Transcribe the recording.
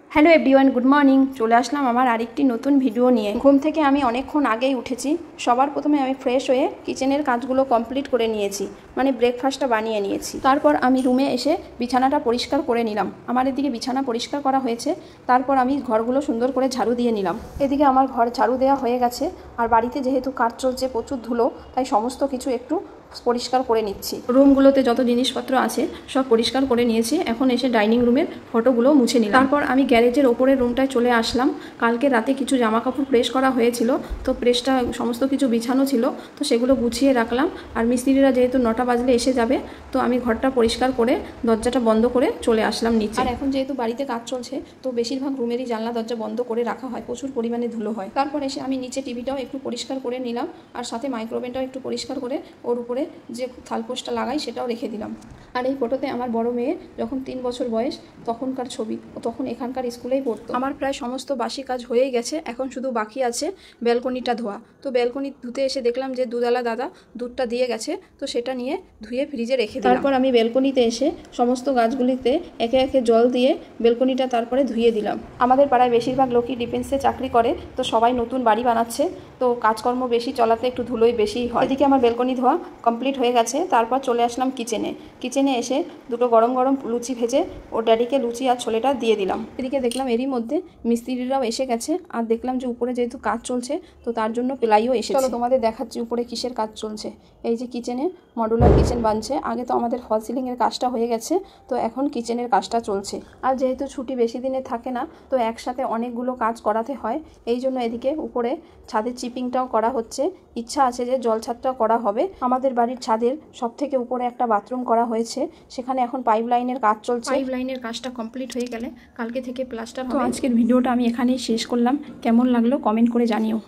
Hello everyone, good morning. চলে আসলাম আমার আরেকটি নতুন ভিডিও নিয়ে। ঘুম থেকে আমি অনেকক্ষণ আগেই উঠেছি। সবার প্রথমে আমি ফ্রেশ হয়ে কিচেনের কাজগুলো কমপ্লিট করে নিয়েছি, মানে ব্রেকফাস্টটা বানিয়ে নিয়েছি। তারপর আমি রুমে এসে বিছানাটা পরিষ্কার করে নিলাম। আমার এদিকে বিছানা পরিষ্কার করা হয়েছে। তারপর আমি ঘরগুলো সুন্দর করে ঝাড়ু দিয়ে নিলাম। এদিকে আমার ঘর ঝাড়ু দেওয়া হয়ে গেছে। আর বাড়িতে যেহেতু কাজ চলছে, প্রচুর ধুলো, তাই সমস্ত কিছু একটু পরিষ্কার করে নিচ্ছি। রুমগুলোতে যত জিনিসপত্র আছে সব পরিষ্কার করে নিয়েছি। এখন এসে ডাইনিং রুমের ফটোগুলো মুছে নিলাম। তারপর আমি গ্যারেজের ওপরের রুমটায় চলে আসলাম। কালকে রাতে কিছু জামা কাপড় প্রেস করা হয়েছিল, তো প্রেসটা সমস্ত কিছু বিছানো ছিল, তো সেগুলো গুছিয়ে রাখলাম। আর মিস্ত্রিরা যেহেতু 9টা বাজলে এসে যাবে, তো আমি ঘরটা পরিষ্কার করে দরজাটা বন্ধ করে চলে আসলাম নিচে। আর এখন যেহেতু বাড়িতে কাজ চলছে, তো বেশিরভাগ রুমেরই জানলা দরজা বন্ধ করে রাখা হয়, প্রচুর পরিমাণে ধুলো হয়। তারপর এসে আমি নিচে টিভিটাও একটু পরিষ্কার করে নিলাম, আর সাথে মাইক্রোওভেনটাও একটু পরিষ্কার করে ওর উপরে যে থালপোস্টটা লাগাই সেটাও রেখে দিলাম। আর এই ফটোতে আমার বড় মেয়ে যখন 3 বছর বয়স তখনকার ছবি, ও তখন এখানকার স্কুলেই পড়তো। আমার প্রায় সমস্ত বাসি কাজ হয়েই গেছে, এখন শুধু বাকি আছে ব্যালকনিটা ধোয়া। তো ব্যালকনি ধুতে এসে দেখলাম যে দুধওয়ালা দাদা দুধটা দিয়ে গেছে, তো সেটা নিয়ে ধুয়ে ফ্রিজে রেখে দিলাম। তারপর আমি ব্যালকনিতে এসে সমস্ত গাছগুলিতে একে একে জল দিয়ে ব্যালকনিটা তারপরে ধুয়ে দিলাম। আমাদের পাড়ায় বেশিরভাগ লোকই ডিফেন্সে চাকরি করে, তো সবাই নতুন বাড়ি বানাচ্ছে, তো কাজকর্ম বেশি চলাতে একটু ধুলোই বেশি হয়। এদিকে আমার ব্যালকনি ধোয়া কমপ্লিট হয়ে গেছে। তারপর চলে আসলাম কিচেনে এসে দুটো গরম গরম লুচি ভেজে ওর ড্যাডিকে লুচি আর ছোলেটা দিয়ে দিলাম। এদিকে দেখলাম এরই মধ্যে মিস্ত্রিরাও এসে গেছে, আর দেখলাম যে উপরে যেহেতু কাজ চলছে, তো তার জন্য প্লাইও এসেছে। চলো তোমাদের দেখাচ্ছি উপরে কিসের কাজ চলছে। এই যে কিচেনে মডুলার কিচেন বানছে। আগে তো আমাদের ফল সিলিংয়ের কাজটা হয়ে গেছে, তো এখন কিচেনের কাজটা চলছে। আর যেহেতু ছুটি বেশি দিনে থাকে না, তো একসাথে অনেকগুলো কাজ করাতে হয়, এই জন্য এদিকে উপরে ছাদের চিপিংটাও করা হচ্ছে। ইচ্ছা আছে যে জল ছাদটাও করা হবে। আমাদের বাড়ির ছাদের সবথেকে উপরে একটা বাথরুম করা হয়েছে, সেখানে এখন পাইপ লাইনের কাজ চলছে। পাইপ লাইনের কাজটা কমপ্লিট হয়ে গেলে কালকে থেকে প্লাস্টার হবে। তো আজকের ভিডিওটা আমি এখানেই শেষ করলাম। কেমন লাগলো কমেন্ট করে জানিও।